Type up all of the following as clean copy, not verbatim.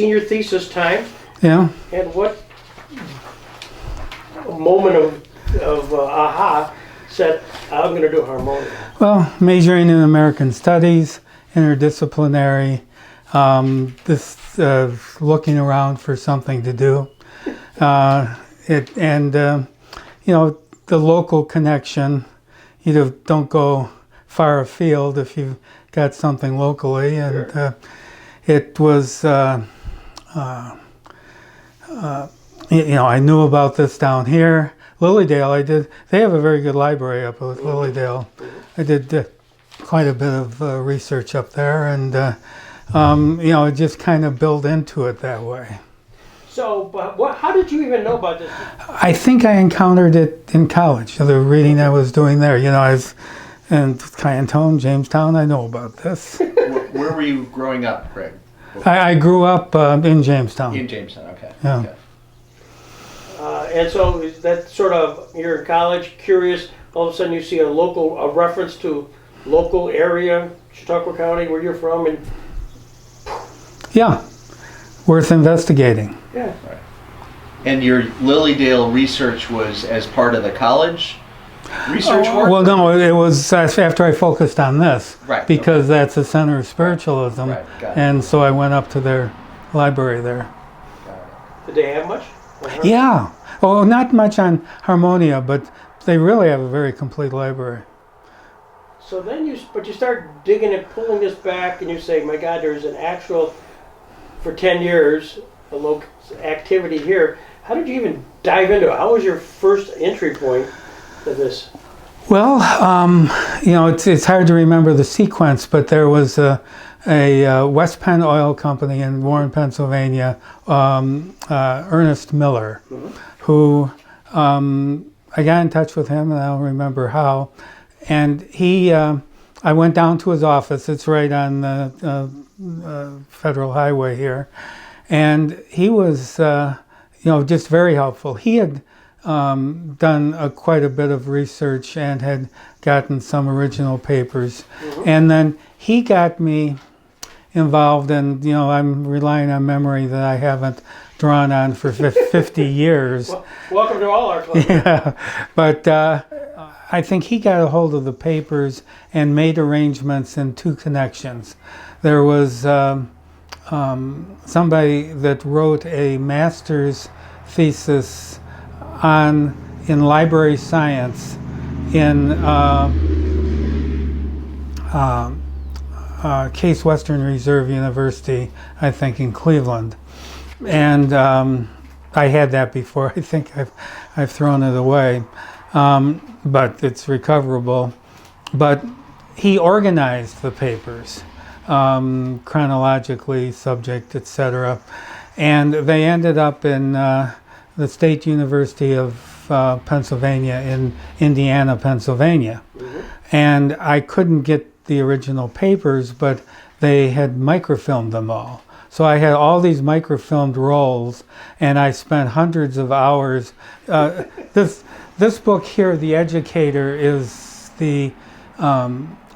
senior thesis time. Yeah. And what moment of aha said, I'm going to do harmonium? Well, majoring in American Studies, interdisciplinary, looking around for something to do. You know, the local connection, you don't go far afield if you've got something locally. And Sure. It was, you know, I knew about this down here. Lilydale, they have a very good library up at Lilydale. I did quite a bit of research up there, and you know, it just kind of built into it that way. So, but how did you even know about this? I think I encountered it in college, the reading I was doing there. You know, I was in Kiantone, Jamestown, I know about this. Where were you growing up, Greg? I grew up in Jamestown. In Jamestown, okay. Yeah. Okay. And so is that sort of, you're in college, curious, all of a sudden you see a reference to local area, Chautauqua County, where you're from, and Yeah, worth investigating. yeah. Right. And your Lilydale research was as part of the college research work? Well, no, it was after I focused on this. Right, Because that's the center of spiritualism. Right, got it. And so I went up to their library there. Did they have much? Yeah. Oh, not much on Harmonia, but they really have a very complete library. So then you start digging and pulling this back, and you say, my God, there's an actual, for 10 years, a local activity here. How did you even dive into it? How was your first entry point to this? Well, you know, it's hard to remember the sequence, but there was a West Penn Oil Company in Warren, Pennsylvania, Ernest Miller, who I got in touch with him, and I don't remember how. And I went down to his office. It's right on the Federal Highway here, and he was, you know, just very helpful. He had done quite a bit of research and had gotten some original papers, and then he got me involved, and you know, I'm relying on memory that I haven't drawn on for 50 years. Well, welcome to all our clubs. Yeah, but I think he got a hold of the papers and made arrangements in two connections. There was somebody that wrote a master's thesis in library science in Case Western Reserve University, I think in Cleveland. And I had that before. I think I've thrown it away, but it's recoverable. But he organized the papers chronologically, subject, etc. And they ended up in the State University of Pennsylvania in Indiana, Pennsylvania. And I couldn't get the original papers, but they had microfilmed them all. So I had all these microfilmed rolls, and I spent hundreds of hours. This book here, The Educator, is the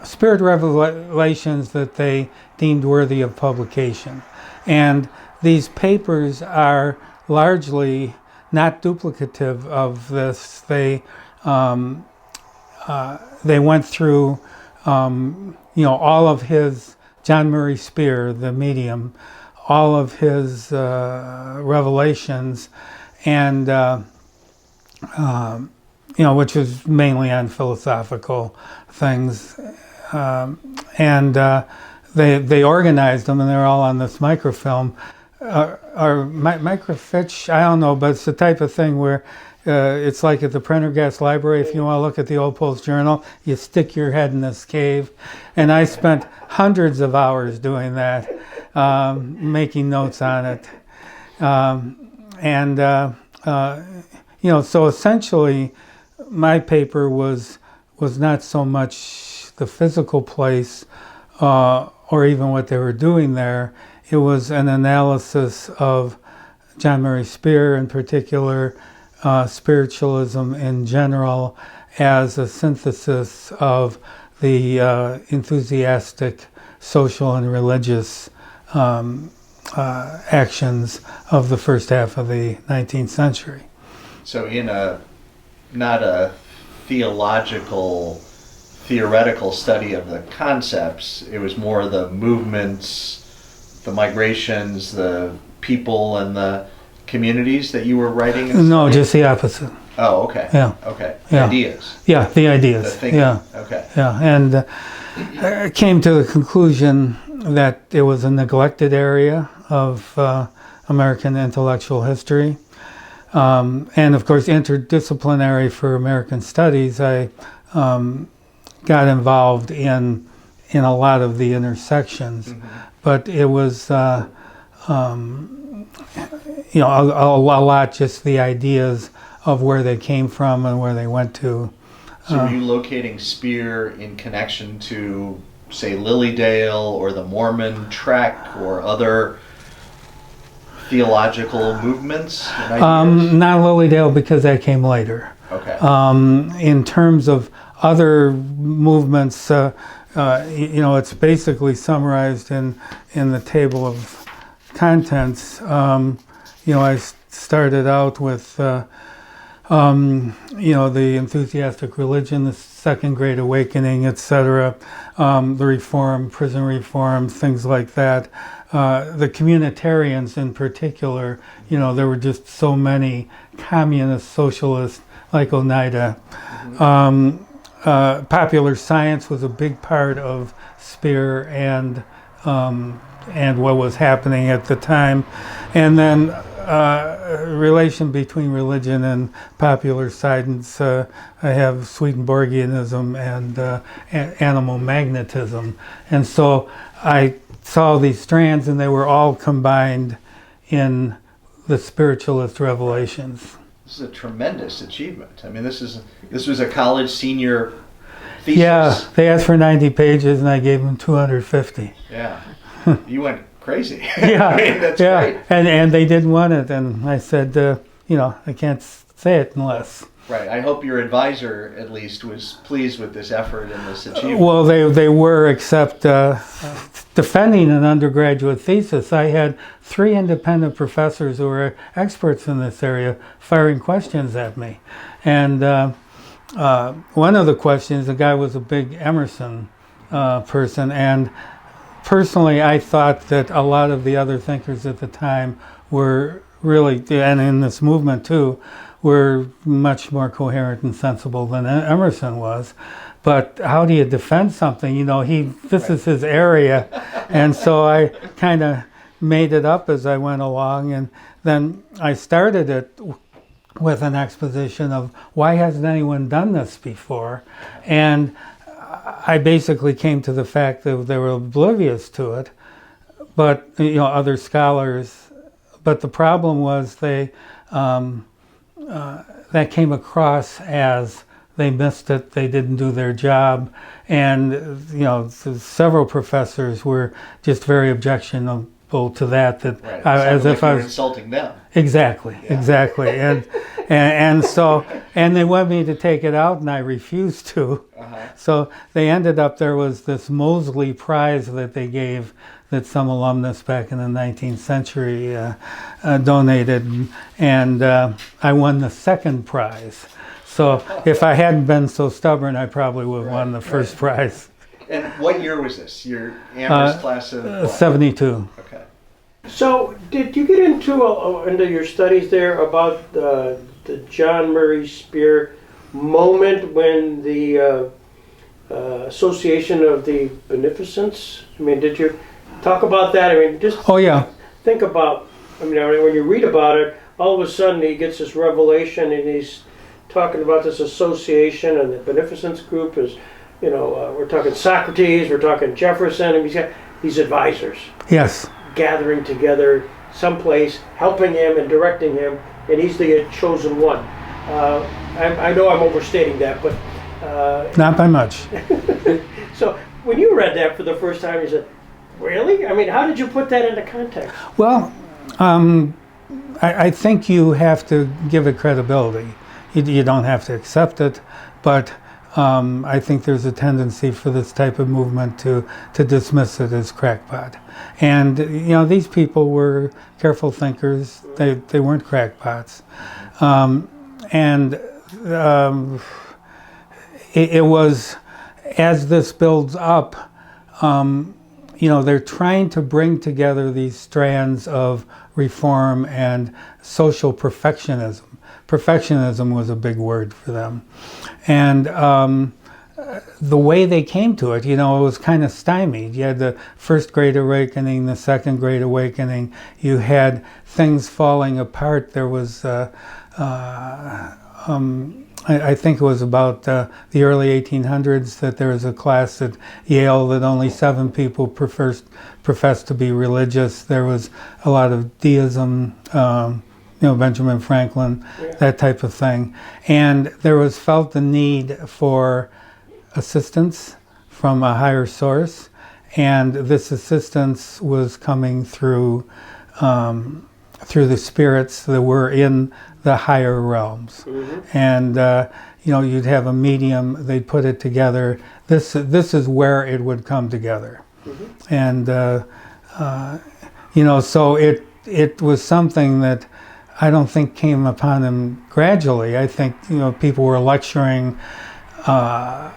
spirit revelations that they deemed worthy of publication. And these papers are largely not duplicative of this. They went through, you know, all of his, John Murray Spear, the medium, all of his revelations, and you know, which was mainly on philosophical things, and they organized them, and they're all on this microfilm, or microfiche. I don't know, but it's the type of thing where it's like at the Prendergast Library. If you want to look at the Old Post Journal, you stick your head in this cave, and I spent hundreds of hours doing that, making notes on it, you know, so essentially my paper was not so much the physical place or even what they were doing there. It was an analysis of John Murray Spear in particular, spiritualism in general, as a synthesis of the enthusiastic social and religious actions of the first half of the 19th century. So in not a theoretical study of the concepts, it was more the movements, the migrations, the people, and the communities that you were writing? No, just the opposite. Oh, okay. Yeah. Okay. Yeah. Ideas. Yeah, the ideas. The thinking. Yeah. Okay. Yeah, and I came to the conclusion that it was a neglected area of American intellectual history. And of course, interdisciplinary for American studies, I got involved in a lot of the intersections, but it was a lot just the ideas of where they came from and where they went to. So were you locating Speer in connection to, say, Lilydale or the Mormon trek or other theological movements and ideas? Not Lilydale, because that came later. Okay. In terms of other movements, it's basically summarized in the table of contents. I started out with the enthusiastic religion, the Second Great Awakening, etc., the reform, prison reform, things like that. The communitarians in particular, there were just so many communist, socialists like Oneida. Popular science was a big part of Speer and what was happening at the time. And then relation between religion and popular science, I have Swedenborgianism and animal magnetism. And so I saw these strands, and they were all combined in the spiritualist revelations. This is a tremendous achievement. I mean, this was a college senior thesis. Yeah, they asked for 90 pages, and I gave them 250. Yeah, you went crazy. Yeah, I mean, that's yeah, great. and they didn't want it, and I said, I can't say it unless. Right. I hope your advisor, at least, was pleased with this effort and this achievement. Well, they were, except defending an undergraduate thesis. I had 3 independent professors who were experts in this area firing questions at me. And one of the questions, the guy was a big Emerson person, and personally I thought that a lot of the other thinkers at the time were really, and in this movement too, were much more coherent and sensible than Emerson was. But how do you defend something? This is his area. And so I kind of made it up as I went along. And then I started it with an exposition of why hasn't anyone done this before? And I basically came to the fact that they were oblivious to it, but, other scholars. But the problem was that came across as they missed it, they didn't do their job, and several professors were just very objectionable to that. Right. As if I was insulting them. Exactly, and so they wanted me to take it out, and I refused to. So they ended up, there was this Mosley Prize that they gave, that some alumnus back in the 19th century donated, and I won the second prize. So if I hadn't been so stubborn, I probably would have won the first prize. And what year was this? Your Amherst class of what? 72. Okay. So, did you get into your studies there about the John Murray Speer moment when the association of the beneficence? I mean, did you talk about that? I mean, just think about. I mean, when you read about it, all of a sudden he gets this revelation, and he's talking about this association, and the beneficence group is, we're talking Socrates, we're talking Jefferson, and he's got these advisors. Yes. Gathering together someplace, helping him and directing him, and he's the chosen one. I know I'm overstating that, but not by much. So when you read that for the first time, you said, "Really? I mean, how did you put that into context?" Well, I think you have to give it credibility. You don't have to accept it, but I think there's a tendency for this type of movement to dismiss it as crackpot. And these people were careful thinkers. They weren't crackpots. It was, as this builds up, they're trying to bring together these strands of reform and social perfectionism. Perfectionism was a big word for them. And the way they came to it, it was kind of stymied. You had the First Great Awakening, the Second Great Awakening. You had things falling apart. There was, I think it was about the early 1800s that there was a class at Yale that only 7 people professed to be religious. There was a lot of deism, Benjamin Franklin, that type of thing. And there was felt the need for assistance from a higher source, and this assistance was coming through the spirits that were in the higher realms. Mm-hmm. And you'd have a medium, they'd put it together. This is where it would come together. Mm-hmm. And so it was something that I don't think came upon him gradually. I think people were lecturing, I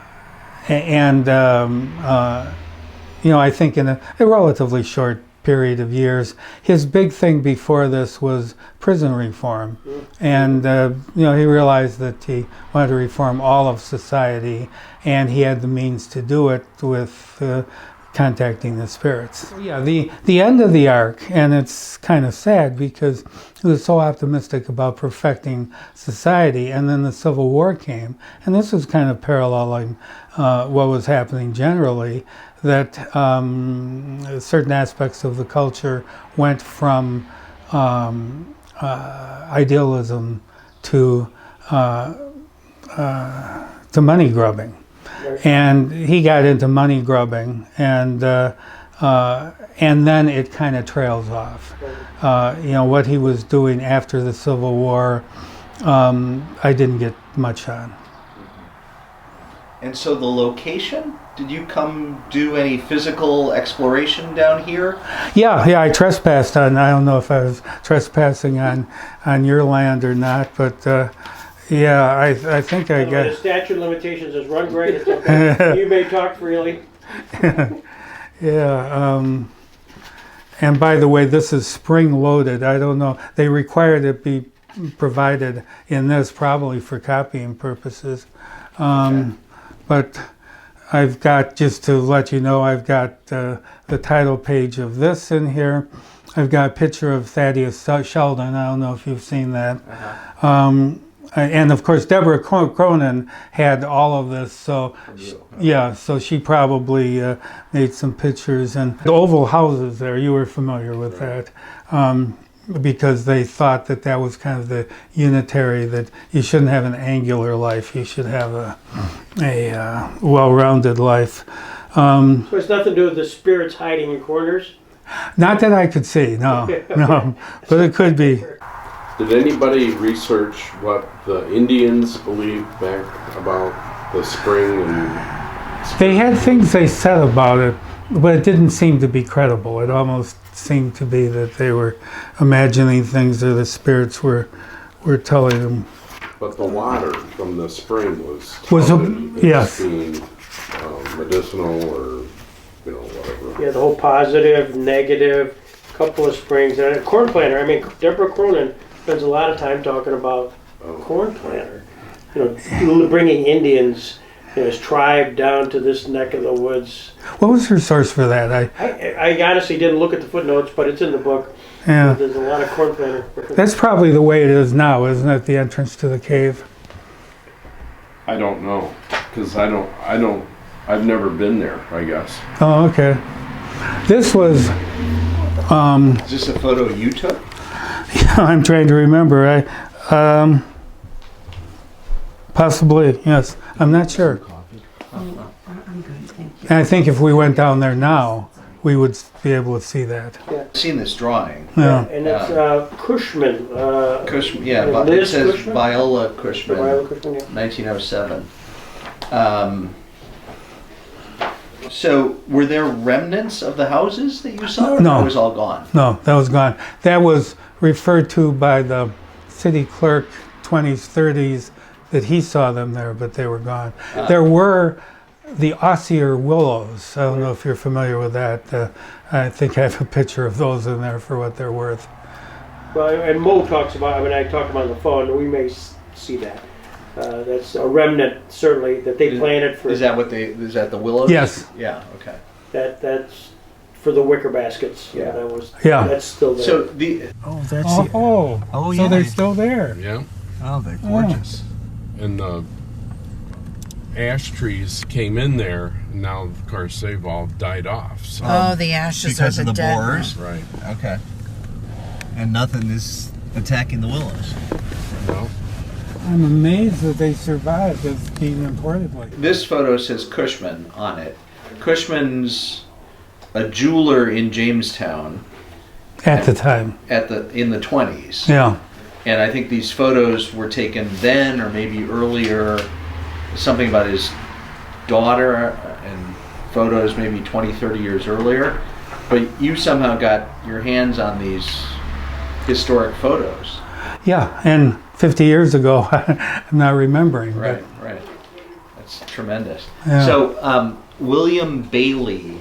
think in a relatively short period of years. His big thing before this was prison reform. And, he realized that he wanted to reform all of society, and he had the means to do it with contacting the spirits. Yeah, the end of the arc, and it's kind of sad because he was so optimistic about perfecting society, and then the Civil War came, and this was kind of paralleling what was happening generally, that certain aspects of the culture went from idealism to money grubbing. And he got into money grubbing, and then it kind of trails off. What he was doing after the Civil War, I didn't get much on. And so the location, did you come do any physical exploration down here? Yeah, I trespassed on, I don't know if I was trespassing on your land or not, but I think I got... The statute of limitations has run great. It's okay. You may talk freely. And by the way, this is spring-loaded. I don't know. They required it be provided in this probably for copying purposes. But I've got, just to let you know, I've got the title page of this in here. I've got a picture of Thaddeus Sheldon. I don't know if you've seen that. Uh-huh. And of course, Deborah Cronin had all of this, so so she probably made some pictures. And the oval houses there, you were familiar with that, because they thought that was kind of the unitary, that you shouldn't have an angular life, you should have a well-rounded life. So it's nothing to do with the spirits hiding in corners? Not that I could see, no, no, but it could be. Did anybody research what the Indians believed back about the spring? They had things they said about it, but it didn't seem to be credible. It almost seemed to be that they were imagining things that the spirits were telling them. But the water from the spring was yes, being medicinal or whatever. Yeah, the whole positive, negative, couple of springs, and a corn planter. I mean, Deborah Cronin spends a lot of time talking about corn planter. Bringing Indians, his tribe down to this neck of the woods. What was her source for that? I honestly didn't look at the footnotes, but it's in the book. Yeah. There's a lot of corn planter. That's probably the way it is now, isn't it? The entrance to the cave. I don't know, because I've never been there, I guess. Oh, okay. This was... Is this a photo you took? I'm trying to remember. Possibly, yes. I'm not sure. I'm good, thank you. And I think if we went down there now, we would be able to see that. Yeah. I've seen this drawing. Yeah. And it's Cushman. Cushman, yeah, it Liz says Cushman? Viola Cushman, Viola Cushman, yeah. 1907. So, were there remnants of the houses that you saw? Or No. That was all gone. No, that was gone. That was referred to by the city clerk 20s, 30s, that he saw them there, but they were gone. There were the osier willows. I don't know if you're familiar with that. I think I have a picture of those in there for what they're worth. Well, and Mo talks about, I mean, I talked about on the phone, we may see that. That's a remnant, certainly, that they planted for. Is that the willows? Yes. Yeah, okay. That's for the wicker baskets. Yeah. That's still there. So the Oh, that's Oh, Oh, so yeah. they're still there. Yeah. Oh, they're gorgeous. And the ash trees came in there. And now, of course, they've all died off. So. Oh, the ashes Because are of the dead. borers. Right. Okay. And nothing is attacking the willows. Well, I'm amazed that they survived as being imported like that. this photo says Cushman on it. Cushman's a jeweler in Jamestown At the time. in the 20s. Yeah. And I think these photos were taken then or maybe earlier, something about his daughter and photos maybe 20, 30 years earlier. But you somehow got your hands on these historic photos. Yeah, and 50 years ago, I'm not remembering. but- Right. That's tremendous. Yeah. So William Bailey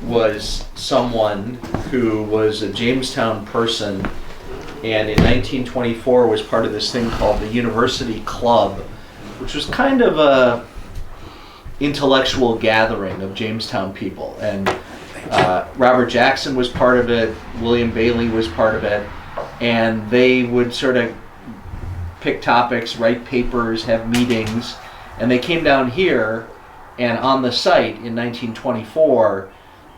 was someone who was a Jamestown person, and in 1924 was part of this thing called the University Club, which was kind of a intellectual gathering of Jamestown people. And Robert Jackson was part of it, William Bailey was part of it, and they would sort of pick topics, write papers, have meetings, and they came down here, and on the site in 1924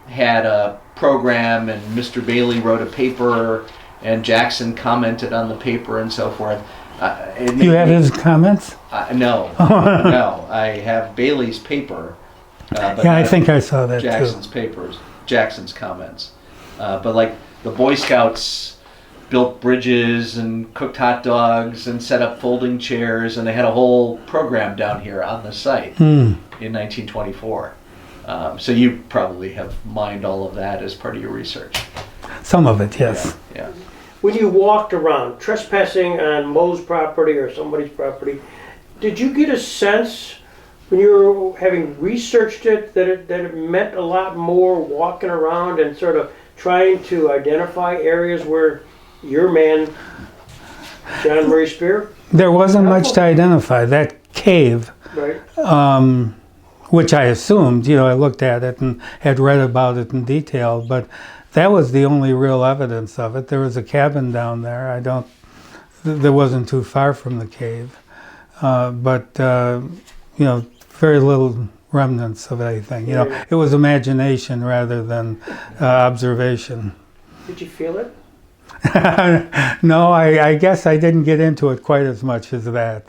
had a program, and Mr. Bailey wrote a paper, and Jackson commented on the paper and so forth. You have his comments? No, no. I have Bailey's paper. But Yeah, I not think I saw that Jackson's papers, Jackson's comments. But like the Boy Scouts built bridges and cooked hot dogs and set up folding chairs, and they had a whole program down here on the site in 1924. So you probably have mined all of that as part of your research. too. Some of it, yes. Yeah. When you walked around, trespassing on Mo's property or somebody's property, did you get a sense when you were having researched it that it meant a lot more walking around and sort of trying to identify areas where your man, John Murray Spear, There wasn't much to identify. That cave, right? which I assumed, I looked at it and had read about it in detail, but that was the only real evidence of it. There was a cabin down there. That wasn't too far from the cave. But very little remnants of anything. It was imagination rather than observation. Did you feel it? No, I guess I didn't get into it quite as much as that.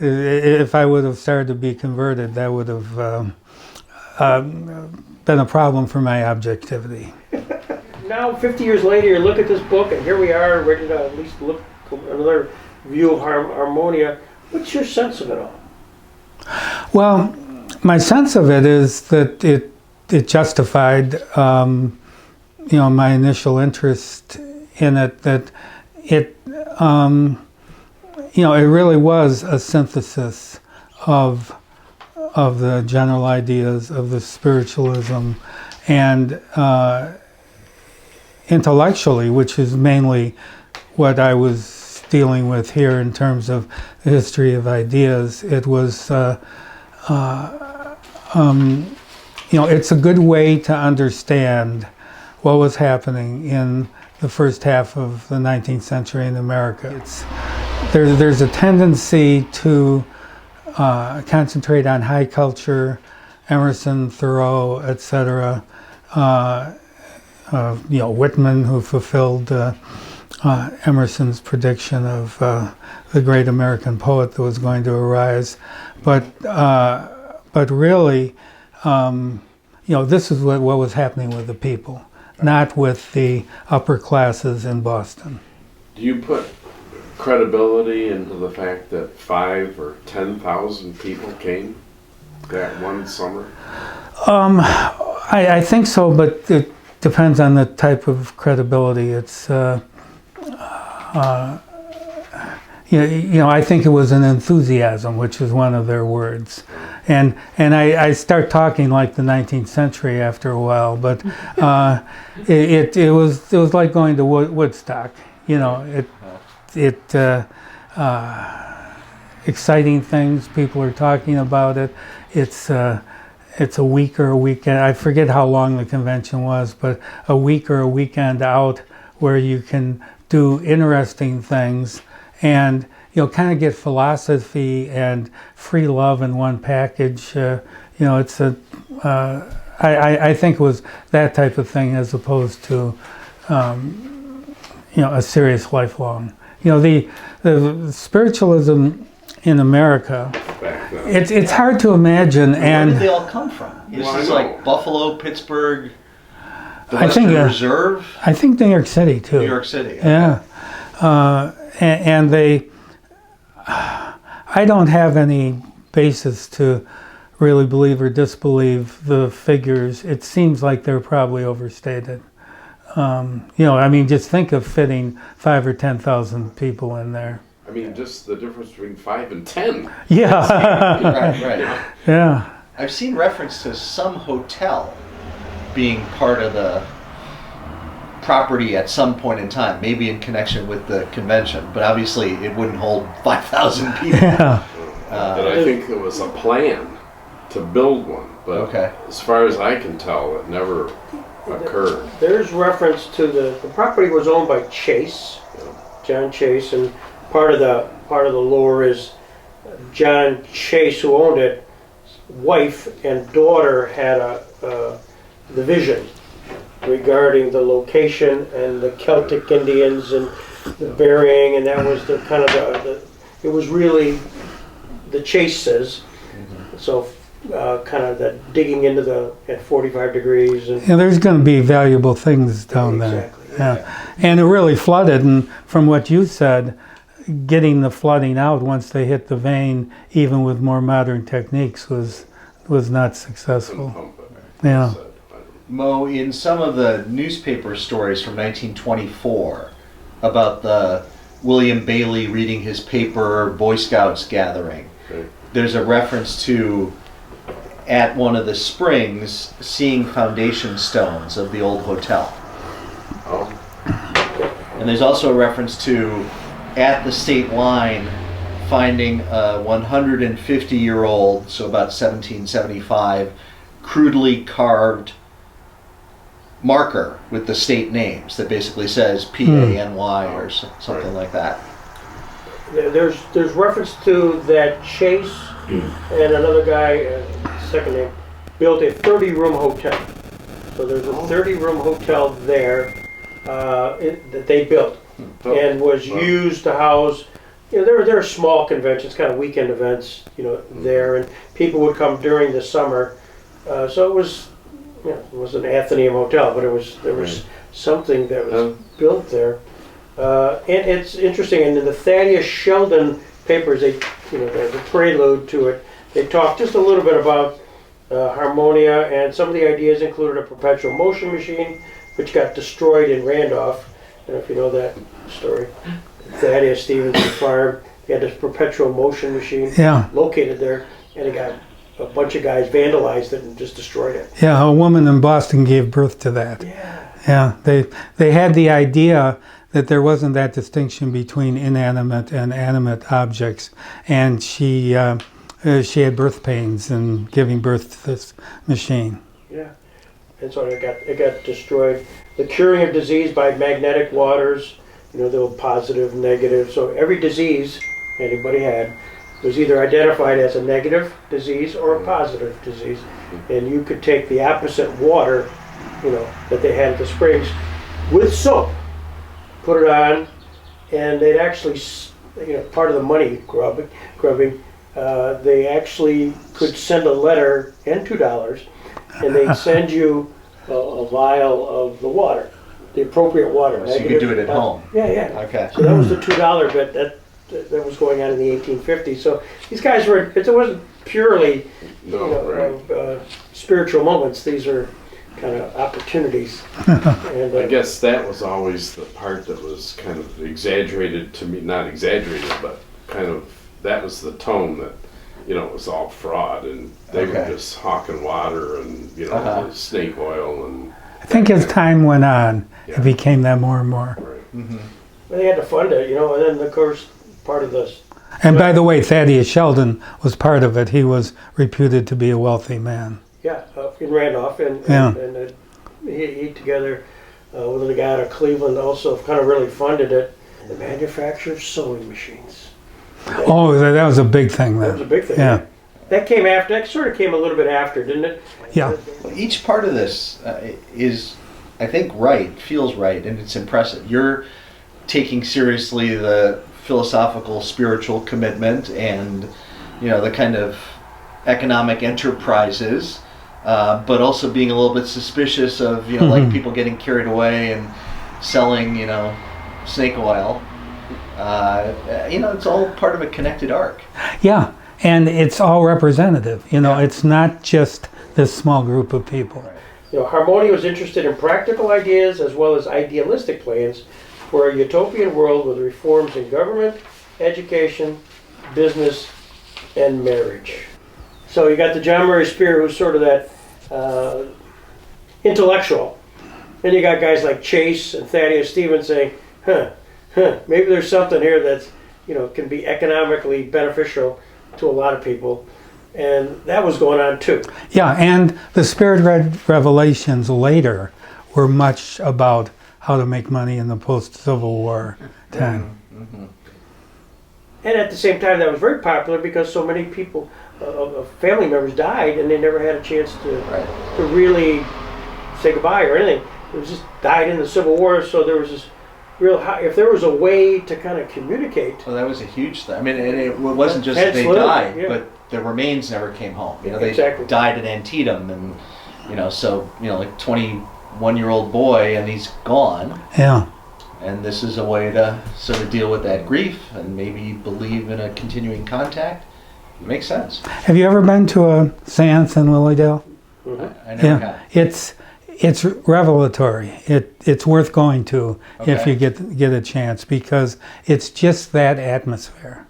If I would have started to be converted, that would have been a problem for my objectivity. Now, 50 years later, you look at this book, and here we are, ready to at least look another view of Harmonia. What's your sense of it all? Well, my sense of it is that it justified, my initial interest in it. That it, it really was a synthesis of the general ideas of the spiritualism, and intellectually, which is mainly what I was dealing with here in terms of the history of ideas. It was, it's a good way to understand what was happening in the first half of the 19th century in America. There's a tendency to concentrate on high culture, Emerson, Thoreau, etc. Whitman, who fulfilled Emerson's prediction of the great American poet that was going to arise, but really, this is what was happening with the people, not with the upper classes in Boston. do you put credibility into the fact that 5 or 10,000 people came that one summer? I think so, but it depends on the type of credibility. It's I think it was an enthusiasm, which is one of their words, and I start talking like the 19th century after a while, but it was like going to Woodstock, exciting things. People are talking about it. It's a week or a weekend. I forget how long the convention was, but a week or a weekend out where you can do interesting things and kind of get philosophy and free love in one package. It's I think it was that type of thing as opposed to a serious lifelong. The spiritualism in America, it's hard to imagine. Where did they all come from? This is like Buffalo, Pittsburgh, the Western Reserve? I think New York City too. New York City. Okay. Yeah. And they, I don't have any basis to really believe or disbelieve the figures. It seems like they're probably overstated. Just think of fitting 5 or 10,000 people in there. I mean, just the difference between 5 and 10. Yeah. Right. Yeah. I've seen reference to some hotel being part of the property at some point in time, maybe in connection with the convention, but obviously it wouldn't hold 5,000 people. Yeah. And I think there was a plan to build one, but as far as I can tell, it never occurred. There's reference to the property was owned by Chase, John Chase, and part of the lore is John Chase, who owned it, wife and daughter had the vision regarding the location and the Celtic Indians and the burying, and that was the kind of it was really the Chases. So kind of the digging into at 45 degrees. And there's going to be valuable things down there. Yeah. And it really flooded, and from what you said, getting the flooding out once they hit the vein, even with more modern techniques, was not successful. Yeah. Mo, in some of the newspaper stories from 1924 about the William Bailey reading his paper, Boy Scouts gathering, there's a reference to, at one of the springs, seeing foundation stones of the old hotel. And there's also a reference to, at the state line, finding a 150-year-old, so about 1775, crudely carved marker with the state names that basically says P-A-N-Y or something like that. There's reference to that Chase and another guy, second name, built a 30-room hotel. So there's a 30-room hotel there that they built and was used to house. There are small conventions, kind of weekend events, there, and people would come during the summer. So it was. It was an Athenaeum hotel, but there was something that was built there, and it's interesting. And in the Thaddeus Sheldon papers, the prelude to it, they talked just a little bit about harmonia, and some of the ideas included a perpetual motion machine, which got destroyed in Randolph. I don't know if you know that story. Thaddeus Stevenson farm, they had this perpetual motion machine located there, and it got a bunch of guys vandalized it and just destroyed it. Yeah, a woman in Boston gave birth to that. Yeah, they had the idea that there wasn't that distinction between inanimate and animate objects, and she had birth pains in giving birth to this machine. Yeah, and so it got destroyed. The curing of disease by magnetic waters, there were positive, negative. So every disease anybody had was either identified as a negative disease or a positive disease. And you could take the opposite water, that they had at the springs with soap, put it on, and they'd actually, part of the money grubbing, they actually could send a letter and $2, and they'd send you a vial of the water. the appropriate water. So you could do it at home. Yeah, yeah. Okay. So that was the $2 bit that was going on in the 1850s. So these guys were, it wasn't purely spiritual moments. These are kind of opportunities. And, I guess that was always the part that was kind of exaggerated to me, not exaggerated, but kind of, that was the tone that, it was all fraud, and they were just hawking water and, snake oil and... I think as time went on, it became that more and more. Right. Mm-hmm. they had to fund it, and then of course part of this. And by the way, Thaddeus Sheldon was part of it. He was reputed to be a wealthy man. Yeah, in Randolph, and he together with a guy out of Cleveland also kind of really funded it. The manufacture of sewing machines. Oh, that was a big thing then. That was a big thing. Yeah. That came after. That sort of came a little bit after, didn't it? Yeah. Each part of this is, I think, right, feels right, and it's impressive. You're taking seriously the philosophical, spiritual commitment and, the kind of economic enterprises, but also being a little bit suspicious of, like people getting carried away and selling, snake oil. It's all part of a connected arc. Yeah, and it's all representative. It's not just this small group of people. Right. Harmony was interested in practical ideas as well as idealistic plans for a utopian world with reforms in government, education, business, and marriage. So you got the John Murray Spear, who's sort of that intellectual. Then you got guys like Chase and Thaddeus Stevens saying, maybe there's something here that's, can be economically beneficial to a lot of people. And that was going on too. Yeah, and the Spirit revelations later were much about how to make money in the post-Civil War time. Mm-hmm. And at the same time, that was very popular because so many people, family members died and they never had a chance to really say goodbye or anything. It was just died in the Civil War, so there was this real if there was a way to kind of communicate. Well, that was a huge thing. I mean, it wasn't just that they died, but the remains never came home. They died at Antietam, and like 21-year-old boy, and he's gone. Yeah. And this is a way to sort of deal with that grief and maybe believe in a continuing contact. It makes sense. Have you ever been to a seance in Lilydale? Mm-hmm. I never have. It's revelatory. It's worth going to if you get a chance, because it's just that atmosphere.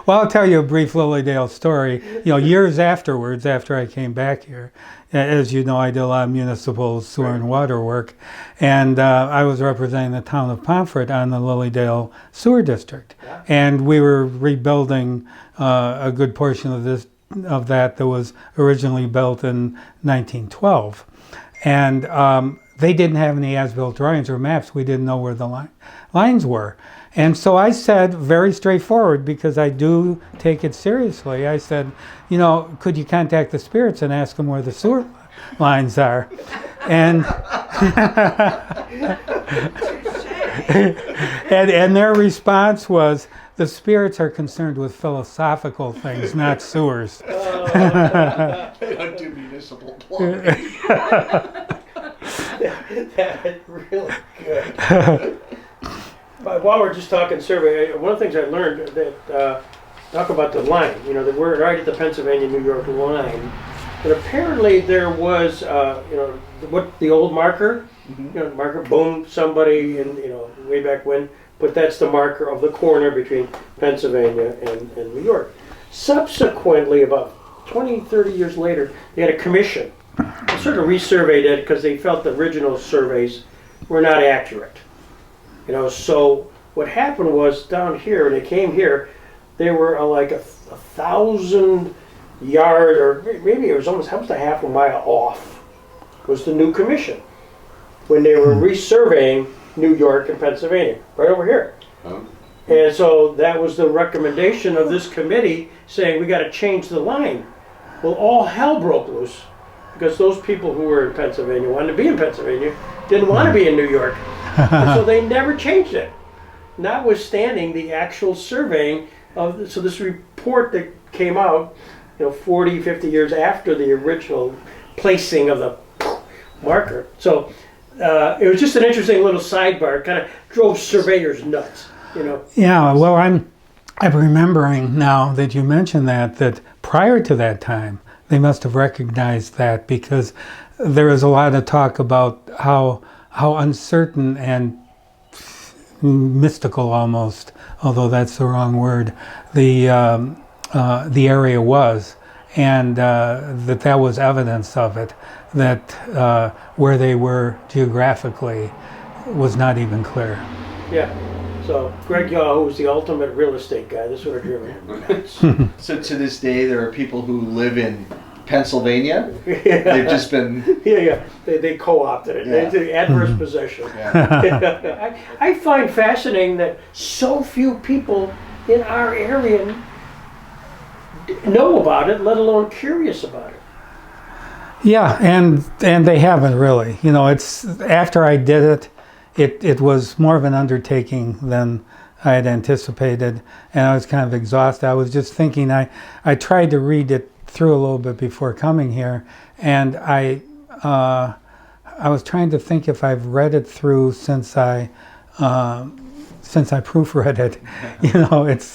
Well, I'll tell you a brief Lilydale story. Years afterwards, after I came back here, as you know, I did a lot of municipal sewer and water work, and I was representing the town of Pomfret on the Lilydale sewer district, and we were rebuilding a good portion of that was originally built in 1912. And they didn't have any as-built drawings or maps. We didn't know where the lines were. And so I said, very straightforward, because I do take it seriously, I said, could you contact the spirits and ask them where the sewer lines are? And and their response was, the spirits are concerned with philosophical things, not sewers. They don't do municipal plumbing. That's really good. But while we're just talking survey, one of the things I learned that talk about the line. That we're right at the Pennsylvania-New York line, and apparently there was, what the old marker, marker, boom, somebody in, way back when. But that's the marker of the corner between Pennsylvania and New York. Subsequently, about 20, 30 years later, they had a commission. They sort of resurveyed it because they felt the original surveys were not accurate. So what happened was down here, when they came here, they were like 1,000 yard, or maybe it was almost a half a mile off, was the new commission. When they were resurveying New York and Pennsylvania, right over here. And so that was the recommendation of this committee, saying we got to change the line. Well, all hell broke loose because those people who were in Pennsylvania, wanted to be in Pennsylvania, didn't want to be in New York. And so they never changed it, notwithstanding the actual surveying of. So this report that came out, 40, 50 years after the original placing of the marker. So it was just an interesting little sidebar. Kind of drove surveyors nuts, you know. Yeah, well, I'm remembering now that you mentioned that prior to that time, they must have recognized that, because there was a lot of talk about how uncertain and mystical almost, although that's the wrong word, the area was, and that was evidence of it, that where they were geographically was not even clear. Yeah. So Greg Yaw, who was the ultimate real estate guy, this would have driven him. So to this day, there are people who live in Pennsylvania. They've just been. Yeah. They co-opted it. Yeah. They adverse possession. Yeah. I find fascinating that so few people in our area know about it, let alone curious about it. Yeah, and they haven't really. You know, it's after I did it. It was more of an undertaking than I had anticipated, and I was kind of exhausted. I was just thinking, I tried to read it through a little bit before coming here, and I was trying to think if I've read it through since I proofread it. You know, it's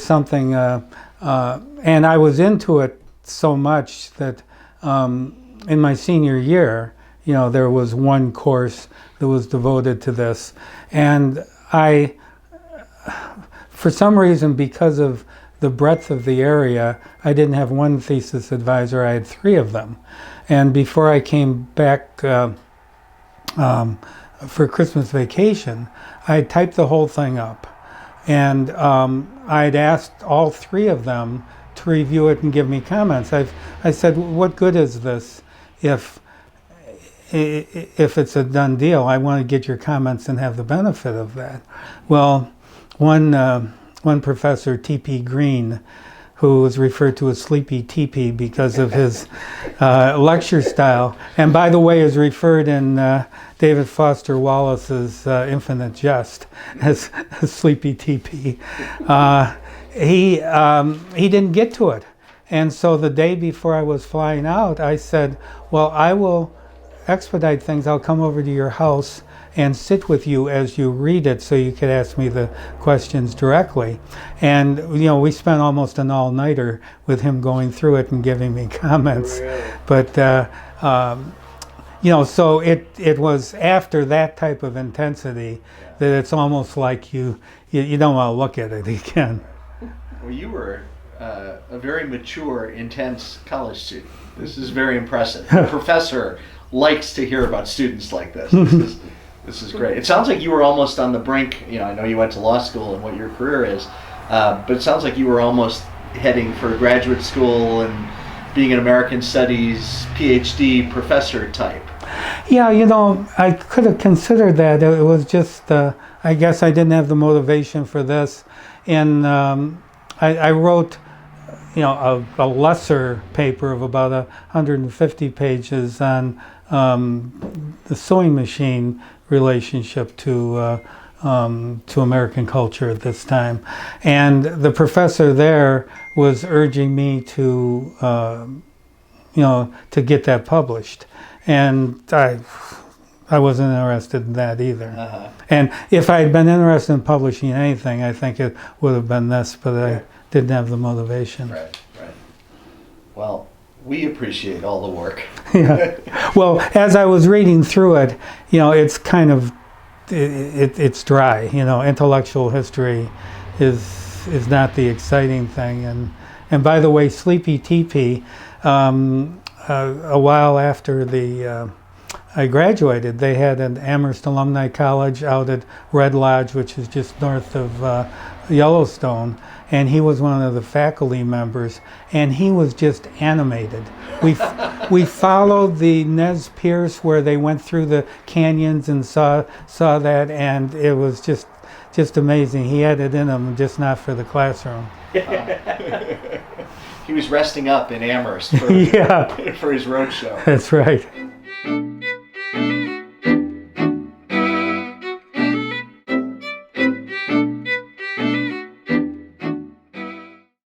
something, and I was into it so much that in my senior year, you know, there was one course that was devoted to this, and I, for some reason, because of the breadth of the area, I didn't have one thesis advisor, I had 3 of them. And before I came back for Christmas vacation, I typed the whole thing up, and I'd asked all 3 of them to review it and give me comments. I said, what good is this if it's a done deal? I want to get your comments and have the benefit of that. Well, one professor, T.P. Green, who was referred to as Sleepy T.P. because of his lecture style, and by the way is referred in David Foster Wallace's Infinite Jest as Sleepy T.P. He didn't get to it. And so the day before I was flying out, I said, well, I will expedite things. I'll come over to your house and sit with you as you read it so you could ask me the questions directly. And, you know, we spent almost an all-nighter with him going through it and giving me comments. Really? But, you know, so it was after that type of intensity that it's almost like you don't want to look at it again. Well, you were a very mature, intense college student. This is very impressive. The professor likes to hear about students like this. This is great. It sounds like you were almost on the brink. You know, I know you went to law school and what your career is, but it sounds like you were almost heading for graduate school and being an American Studies PhD professor type. Yeah, you know, I could have considered that. It was just, I guess I didn't have the motivation for this. And I wrote, you know, a lesser paper of about 150 pages on the sewing machine relationship to American culture at this time. And the professor there was urging me to, you know, to get that published. And I wasn't interested in that either. Uh-huh. And if I had been interested in publishing anything, I think it would have been this, but I didn't have the motivation. Right. Well, we appreciate all the work. Yeah. Well, as I was reading through it, you know, it's kind of, it's dry. You know, intellectual history is not the exciting thing. And by the way, Sleepy Teepee, a while after I graduated, they had an Amherst Alumni College out at Red Lodge, which is just north of Yellowstone, and he was one of the faculty members, and he was just animated. We followed the Nez Perce where they went through the canyons and saw that, and it was just amazing. He had it in him, just not for the classroom. He was resting up in Amherst for his road show. That's right.